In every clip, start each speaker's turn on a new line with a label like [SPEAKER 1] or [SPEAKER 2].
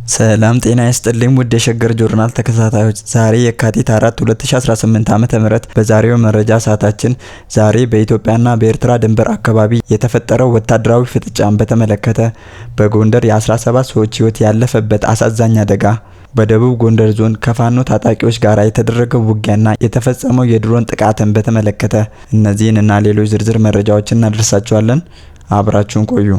[SPEAKER 1] ሰላም ጤና ይስጥልኝ ውድ የሸገር ጆርናል ተከታታዮች፣ ዛሬ የካቲት 4 2018 ዓ.ም በዛሬው መረጃ ሰዓታችን ዛሬ በኢትዮጵያና በኤርትራ ድንበር አካባቢ የተፈጠረው ወታደራዊ ፍጥጫን በተመለከተ፣ በጎንደር የ17 ሰዎች ሕይወት ያለፈበት አሳዛኝ አደጋ፣ በደቡብ ጎንደር ዞን ከፋኖ ታጣቂዎች ጋር የተደረገው ውጊያና የተፈጸመው የድሮን ጥቃትን በተመለከተ እነዚህንና ሌሎች ዝርዝር መረጃዎችን እናደርሳችኋለን። አብራችሁን ቆዩ።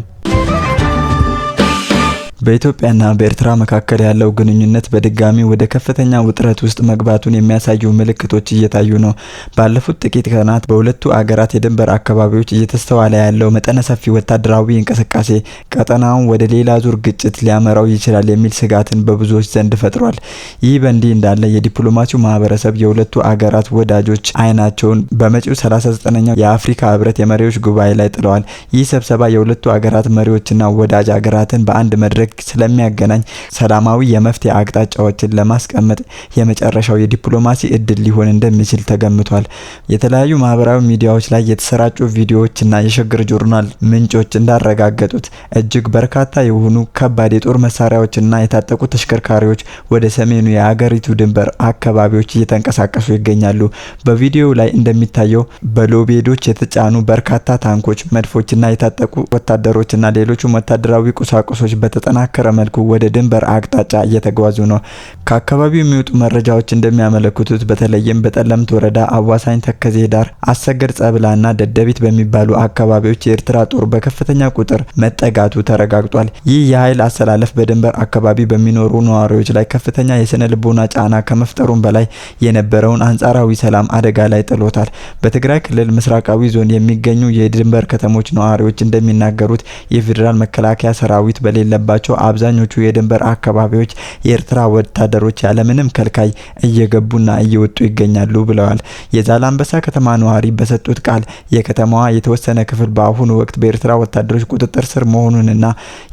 [SPEAKER 1] በኢትዮጵያና በኤርትራ መካከል ያለው ግንኙነት በድጋሚ ወደ ከፍተኛ ውጥረት ውስጥ መግባቱን የሚያሳዩ ምልክቶች እየታዩ ነው። ባለፉት ጥቂት ቀናት በሁለቱ አገራት የድንበር አካባቢዎች እየተስተዋለ ያለው መጠነ ሰፊ ወታደራዊ እንቅስቃሴ ቀጠናውን ወደ ሌላ ዙር ግጭት ሊያመራው ይችላል የሚል ስጋትን በብዙዎች ዘንድ ፈጥሯል። ይህ በእንዲህ እንዳለ የዲፕሎማሲው ማህበረሰብ የሁለቱ አገራት ወዳጆች አይናቸውን በመጪው 39ኛው የአፍሪካ ህብረት የመሪዎች ጉባኤ ላይ ጥለዋል። ይህ ስብሰባ የሁለቱ አገራት መሪዎችና ወዳጅ አገራትን በአንድ መድረክ ስለሚያገናኝ ሰላማዊ የመፍትሄ አቅጣጫዎችን ለማስቀመጥ የመጨረሻው የዲፕሎማሲ እድል ሊሆን እንደሚችል ተገምቷል። የተለያዩ ማህበራዊ ሚዲያዎች ላይ የተሰራጩ ቪዲዮዎችና የሸገር ጆርናል ምንጮች እንዳረጋገጡት እጅግ በርካታ የሆኑ ከባድ የጦር መሳሪያዎችና የታጠቁ ተሽከርካሪዎች ወደ ሰሜኑ የሀገሪቱ ድንበር አካባቢዎች እየተንቀሳቀሱ ይገኛሉ። በቪዲዮው ላይ እንደሚታየው በሎቤዶች የተጫኑ በርካታ ታንኮች፣ መድፎችና የታጠቁ ወታደሮችና ሌሎችም ወታደራዊ ቁሳቁሶች በተጠናከረ መልኩ ወደ ድንበር አቅጣጫ እየተጓዙ ነው። ከአካባቢው የሚወጡ መረጃዎች እንደሚያመለክቱት በተለይም በጠለምት ወረዳ አዋሳኝ ተከዜ ዳር፣ አሰገድ ጸብላና ደደቢት በሚባሉ አካባቢዎች የኤርትራ ጦር በከፍተኛ ቁጥር መጠጋቱ ተረጋግጧል። ይህ የኃይል አሰላለፍ በድንበር አካባቢ በሚኖሩ ነዋሪዎች ላይ ከፍተኛ የስነ ልቦና ጫና ከመፍጠሩም በላይ የነበረውን አንጻራዊ ሰላም አደጋ ላይ ጥሎታል። በትግራይ ክልል ምስራቃዊ ዞን የሚገኙ የድንበር ከተሞች ነዋሪዎች እንደሚናገሩት የፌዴራል መከላከያ ሰራዊት በሌለባቸው አብዛኞቹ የድንበር አካባቢዎች የኤርትራ ወታደሮች ያለምንም ከልካይ እየገቡና እየወጡ ይገኛሉ ብለዋል። የዛላምበሳ ከተማ ነዋሪ በሰጡት ቃል የከተማዋ የተወሰነ ክፍል በአሁኑ ወቅት በኤርትራ ወታደሮች ቁጥጥር ስር መሆኑንና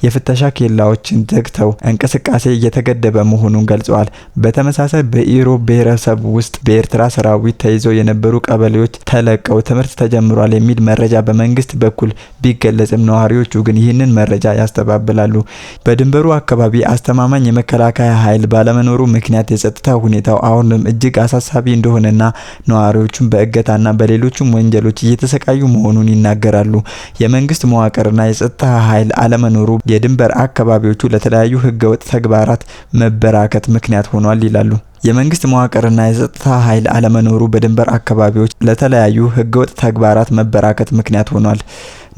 [SPEAKER 1] የፍተሻ ኬላዎችን ዘግተው እንቅስቃሴ እየተገደበ መሆኑን ገልጸዋል። በተመሳሳይ በኢሮብ ብሔረሰብ ውስጥ በኤርትራ ሰራዊት ተይዘው የነበሩ ቀበሌዎች ተለቀው ትምህርት ተጀምሯል የሚል መረጃ በመንግስት በኩል ቢገለጽም ነዋሪዎቹ ግን ይህንን መረጃ ያስተባብላሉ። በድንበሩ አካባቢ አስተማማኝ የመከላከያ ኃይል ባለመኖሩ ምክንያት የጸጥታ ሁኔታው አሁንም እጅግ አሳሳቢ እንደሆነና ነዋሪዎቹም በእገታና በሌሎችም ወንጀሎች እየተሰቃዩ መሆኑን ይናገራሉ። የመንግስት መዋቅርና የጸጥታ ኃይል አለመኖሩ የድንበር አካባቢዎቹ ለተለያዩ ህገወጥ ተግባራት መበራከት ምክንያት ሆኗል ይላሉ። የመንግስት መዋቅርና የጸጥታ ኃይል አለመኖሩ በድንበር አካባቢዎች ለተለያዩ ህገወጥ ተግባራት መበራከት ምክንያት ሆኗል።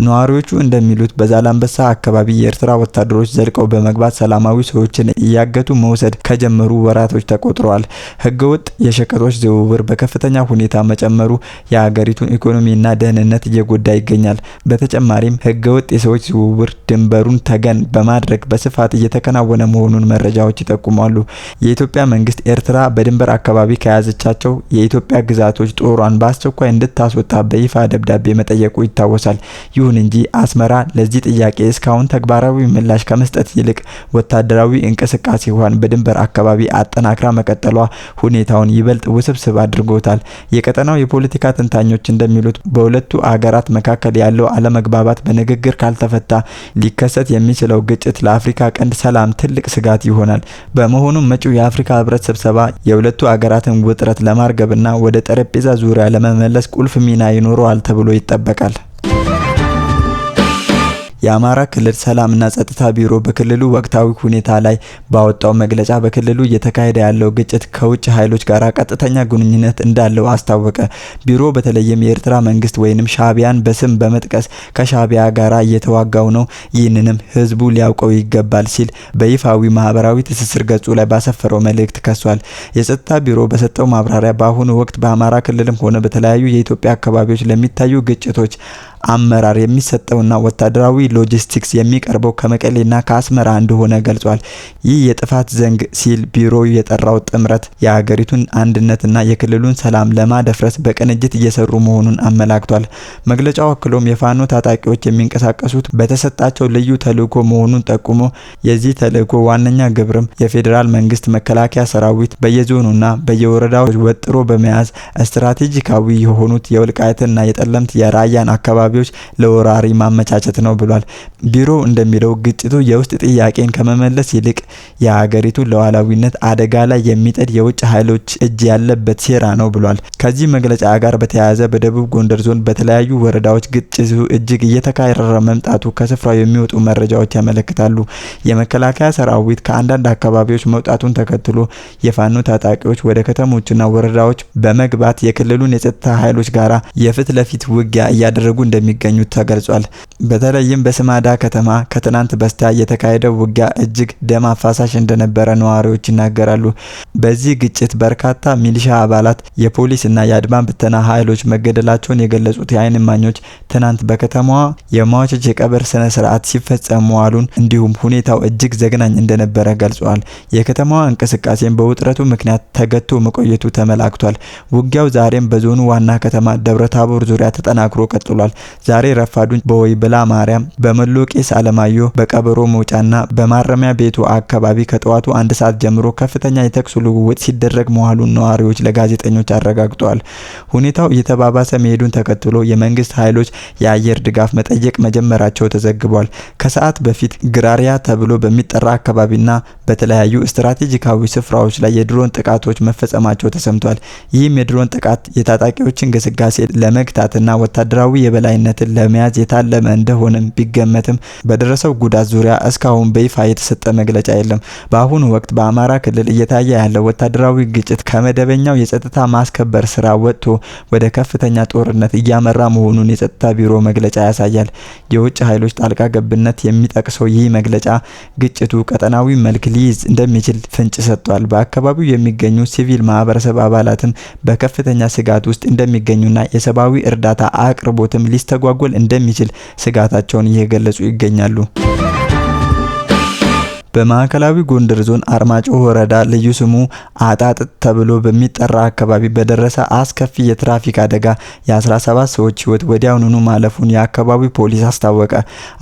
[SPEAKER 1] ነዋሪዎቹ እንደሚሉት በዛላምበሳ አካባቢ የኤርትራ ወታደሮች ዘልቀው በመግባት ሰላማዊ ሰዎችን እያገቱ መውሰድ ከጀመሩ ወራቶች ተቆጥረዋል። ህገወጥ የሸቀጦች ዝውውር በከፍተኛ ሁኔታ መጨመሩ የሀገሪቱን ኢኮኖሚና ደህንነት እየጎዳ ይገኛል። በተጨማሪም ህገወጥ የሰዎች ዝውውር ድንበሩን ተገን በማድረግ በስፋት እየተከናወነ መሆኑን መረጃዎች ይጠቁማሉ። የኢትዮጵያ መንግስት ኤርትራ በድንበር አካባቢ ከያዘቻቸው የኢትዮጵያ ግዛቶች ጦሯን በአስቸኳይ እንድታስወጣ በይፋ ደብዳቤ መጠየቁ ይታወሳል። ይሁን እንጂ አስመራ ለዚህ ጥያቄ እስካሁን ተግባራዊ ምላሽ ከመስጠት ይልቅ ወታደራዊ እንቅስቃሴዋን በድንበር አካባቢ አጠናክራ መቀጠሏ ሁኔታውን ይበልጥ ውስብስብ አድርጎታል። የቀጠናው የፖለቲካ ተንታኞች እንደሚሉት በሁለቱ አገራት መካከል ያለው አለመግባባት በንግግር ካልተፈታ ሊከሰት የሚችለው ግጭት ለአፍሪካ ቀንድ ሰላም ትልቅ ስጋት ይሆናል። በመሆኑም መጪው የአፍሪካ ህብረት ስብሰባ የሁለቱ አገራትን ውጥረት ለማርገብና ወደ ጠረጴዛ ዙሪያ ለመመለስ ቁልፍ ሚና ይኖረዋል ተብሎ ይጠበቃል። የአማራ ክልል ሰላምና ጸጥታ ቢሮ በክልሉ ወቅታዊ ሁኔታ ላይ ባወጣው መግለጫ በክልሉ እየተካሄደ ያለው ግጭት ከውጭ ኃይሎች ጋር ቀጥተኛ ግንኙነት እንዳለው አስታወቀ። ቢሮ በተለይም የኤርትራ መንግስት ወይንም ሻዕቢያን በስም በመጥቀስ ከሻዕቢያ ጋር እየተዋጋው ነው፣ ይህንንም ህዝቡ ሊያውቀው ይገባል ሲል በይፋዊ ማህበራዊ ትስስር ገጹ ላይ ባሰፈረው መልእክት ከሷል። የጸጥታ ቢሮ በሰጠው ማብራሪያ በአሁኑ ወቅት በአማራ ክልልም ሆነ በተለያዩ የኢትዮጵያ አካባቢዎች ለሚታዩ ግጭቶች አመራር የሚሰጠውና ወታደራዊ ሎጂስቲክስ የሚቀርበው ከመቀሌና ከአስመራ እንደሆነ ገልጿል። ይህ የጥፋት ዘንግ ሲል ቢሮው የጠራው ጥምረት የሀገሪቱን አንድነትና የክልሉን ሰላም ለማደፍረስ በቅንጅት እየሰሩ መሆኑን አመላክቷል። መግለጫው አክሎም የፋኖ ታጣቂዎች የሚንቀሳቀሱት በተሰጣቸው ልዩ ተልዕኮ መሆኑን ጠቁሞ የዚህ ተልዕኮ ዋነኛ ግብርም የፌዴራል መንግስት መከላከያ ሰራዊት በየዞኑና በየወረዳዎች ወጥሮ በመያዝ ስትራቴጂካዊ የሆኑት የወልቃይትና የጠለምት የራያን አካባቢ አካባቢዎች ለወራሪ ማመቻቸት ነው ብሏል። ቢሮው እንደሚለው ግጭቱ የውስጥ ጥያቄን ከመመለስ ይልቅ የሀገሪቱን ሉዓላዊነት አደጋ ላይ የሚጥል የውጭ ኃይሎች እጅ ያለበት ሴራ ነው ብሏል። ከዚህ መግለጫ ጋር በተያያዘ በደቡብ ጎንደር ዞን በተለያዩ ወረዳዎች ግጭቱ እጅግ እየተካረረ መምጣቱ ከስፍራው የሚወጡ መረጃዎች ያመለክታሉ። የመከላከያ ሰራዊት ከአንዳንድ አካባቢዎች መውጣቱን ተከትሎ የፋኖ ታጣቂዎች ወደ ከተሞችና ወረዳዎች በመግባት የክልሉን የጸጥታ ኃይሎች ጋራ የፊት ለፊት ውጊያ እያደረጉ እንደሚገኙ ተገልጿል። በተለይም በስማዳ ከተማ ከትናንት በስቲያ የተካሄደው ውጊያ እጅግ ደም አፋሳሽ እንደነበረ ነዋሪዎች ይናገራሉ። በዚህ ግጭት በርካታ ሚሊሻ አባላት፣ የፖሊስና የአድማ ብተና ኃይሎች መገደላቸውን የገለጹት የዓይን እማኞች ትናንት በከተማዋ የሟቾች የቀብር ስነ ስርዓት ሲፈጸም መዋሉን እንዲሁም ሁኔታው እጅግ ዘግናኝ እንደነበረ ገልጸዋል። የከተማዋ እንቅስቃሴን በውጥረቱ ምክንያት ተገቶ መቆየቱ ተመላክቷል። ውጊያው ዛሬም በዞኑ ዋና ከተማ ደብረታቦር ዙሪያ ተጠናክሮ ቀጥሏል። ዛሬ ረፋዱን በወይብላ ማርያም፣ በመሎ ቄስ አለማየሁ፣ በቀበሮ መውጫና በማረሚያ ቤቱ አካባቢ ከጠዋቱ 1 ሰዓት ጀምሮ ከፍተኛ የተኩስ ልውውጥ ሲደረግ መዋሉን ነዋሪዎች ለጋዜጠኞች አረጋግጠዋል። ሁኔታው እየተባባሰ መሄዱን ተከትሎ የመንግስት ኃይሎች የአየር ድጋፍ መጠየቅ መጀመራቸው ተዘግቧል። ከሰዓት በፊት ግራሪያ ተብሎ በሚጠራ አካባቢና በተለያዩ ስትራቴጂካዊ ስፍራዎች ላይ የድሮን ጥቃቶች መፈጸማቸው ተሰምቷል። ይህም የድሮን ጥቃት የታጣቂዎችን ግስጋሴ ለመግታትና ወታደራዊ የበላይነትን ለመያዝ የታለመ እንደሆነም ቢገመትም በደረሰው ጉዳት ዙሪያ እስካሁን በይፋ የተሰጠ መግለጫ የለም። በአሁኑ ወቅት በአማራ ክልል እየታየ ያለው ወታደራዊ ግጭት ከመደበኛው የጸጥታ ማስከበር ስራ ወጥቶ ወደ ከፍተኛ ጦርነት እያመራ መሆኑን የጸጥታ ቢሮ መግለጫ ያሳያል። የውጭ ኃይሎች ጣልቃ ገብነት የሚጠቅሰው ይህ መግለጫ ግጭቱ ቀጠናዊ መልክ ሊይዝ እንደሚችል ፍንጭ ሰጥቷል። በአካባቢው የሚገኙ ሲቪል ማህበረሰብ አባላትም በከፍተኛ ስጋት ውስጥ እንደሚገኙና የሰብአዊ እርዳታ አቅርቦትም ሊስተጓጎል እንደሚችል ስጋታቸውን እየገለጹ ይገኛሉ። በማዕከላዊ ጎንደር ዞን አርማጮ ወረዳ ልዩ ስሙ አጣጥጥ ተብሎ በሚጠራ አካባቢ በደረሰ አስከፊ የትራፊክ አደጋ የ17 ሰዎች ህይወት ወዲያውኑ ማለፉን የአካባቢው ፖሊስ አስታወቀ።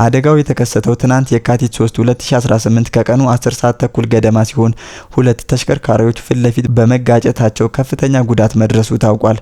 [SPEAKER 1] አደጋው የተከሰተው ትናንት የካቲት 3 2018 ከቀኑ 10 ሰዓት ተኩል ገደማ ሲሆን ሁለት ተሽከርካሪዎች ፊት ለፊት በመጋጨታቸው ከፍተኛ ጉዳት መድረሱ ታውቋል።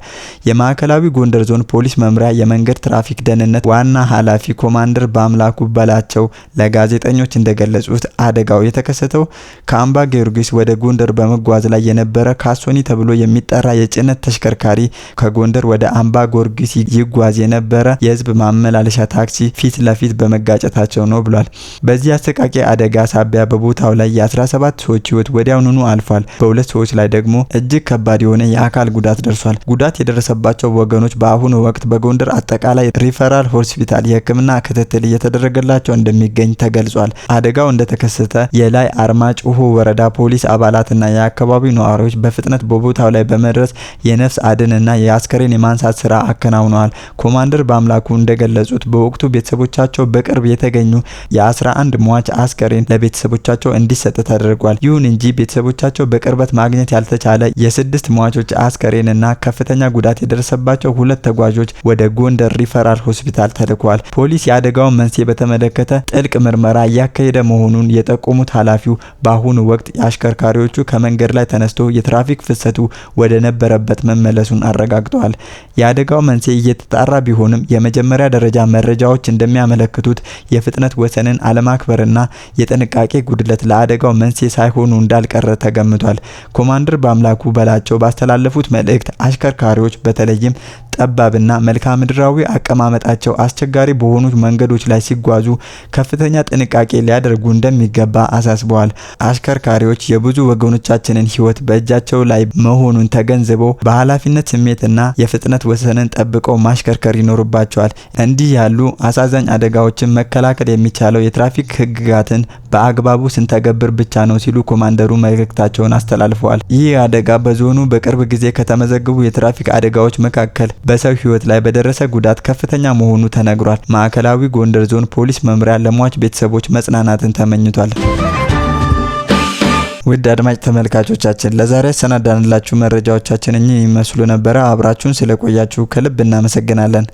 [SPEAKER 1] የማዕከላዊ ጎንደር ዞን ፖሊስ መምሪያ የመንገድ ትራፊክ ደህንነት ዋና ኃላፊ ኮማንደር በአምላኩ በላቸው ለጋዜጠኞች እንደገለጹት አደጋው የተከሰተው ከአምባ ጊዮርጊስ ወደ ጎንደር በመጓዝ ላይ የነበረ ካሶኒ ተብሎ የሚጠራ የጭነት ተሽከርካሪ ከጎንደር ወደ አምባ ጊዮርጊስ ይጓዝ የነበረ የህዝብ ማመላለሻ ታክሲ ፊት ለፊት በመጋጨታቸው ነው ብሏል። በዚህ አሰቃቂ አደጋ ሳቢያ በቦታው ላይ የ17 ሰዎች ህይወት ወዲያውኑ አልፏል። በሁለት ሰዎች ላይ ደግሞ እጅግ ከባድ የሆነ የአካል ጉዳት ደርሷል። ጉዳት የደረሰባቸው ወገኖች በአሁኑ ወቅት በጎንደር አጠቃላይ ሪፈራል ሆስፒታል የህክምና ክትትል እየተደረገላቸው እንደሚገኝ ተገልጿል። አደጋው እንደተከሰተ የላይ አርማጭሆ ወረዳ ፖሊስ አባላትና የአካባቢው ነዋሪዎች በፍጥነት በቦታው ላይ በመድረስ የነፍስ አድንና የአስከሬን የማንሳት ስራ አከናውነዋል። ኮማንደር በአምላኩ እንደገለጹት በወቅቱ ቤተሰቦቻቸው በቅርብ የተገኙ የ11 ሟች አስከሬን ለቤተሰቦቻቸው እንዲሰጥ ተደርጓል። ይሁን እንጂ ቤተሰቦቻቸው በቅርበት ማግኘት ያልተቻለ የ6 ሟቾች አስከሬንና ከፍተኛ ጉዳት የደረሰባቸው 2 ተጓዦች ወደ ጎንደር ሪፈራል ሆስፒታል ተልከዋል። ፖሊስ የአደጋውን መንስኤ በተመለከተ ጥልቅ ምርመራ እያካሄደ መሆኑን የጠቆሙት ኃላፊው በአሁኑ ወቅት አሽከርካሪዎቹ ከመንገድ ላይ ተነስቶ የትራፊክ ፍሰቱ ወደ ነበረበት መመለሱን አረጋግጠዋል። የአደጋው መንስኤ እየተጣራ ቢሆንም የመጀመሪያ ደረጃ መረጃዎች እንደሚያመለክቱት የፍጥነት ወሰንን አለማክበርና የጥንቃቄ ጉድለት ለአደጋው መንስኤ ሳይሆኑ እንዳልቀረ ተገምቷል። ኮማንደር በአምላኩ በላቸው ባስተላለፉት መልእክት አሽከርካሪዎች በተለይም ጠባብና መልክዓ ምድራዊ አቀማመጣቸው አስቸጋሪ በሆኑ መንገዶች ላይ ሲጓዙ ከፍተኛ ጥንቃቄ ሊያደርጉ እንደሚገባ አሳስበዋል። አሽከርካሪዎች የብዙ ወገኖቻችንን ሕይወት በእጃቸው ላይ መሆኑን ተገንዝበው በኃላፊነት ስሜትና የፍጥነት ወሰንን ጠብቀው ማሽከርከር ይኖርባቸዋል። እንዲህ ያሉ አሳዛኝ አደጋዎችን መከላከል የሚቻለው የትራፊክ ሕግጋትን በአግባቡ ስንተገብር ብቻ ነው ሲሉ ኮማንደሩ መልእክታቸውን አስተላልፈዋል። ይህ አደጋ በዞኑ በቅርብ ጊዜ ከተመዘገቡ የትራፊክ አደጋዎች መካከል በሰው ሕይወት ላይ በደረሰ ጉዳት ከፍተኛ መሆኑ ተነግሯል። ማዕከላዊ ጎንደር ዞን ፖሊስ መምሪያ ለሟች ቤተሰቦች መጽናናትን ተመኝቷል። ውድ አድማጭ ተመልካቾቻችን ለዛሬ ሰናዳንላችሁ መረጃዎቻችን እኚህ ይመስሉ ነበር። አብራችሁን ስለቆያችሁ ከልብ እናመሰግናለን።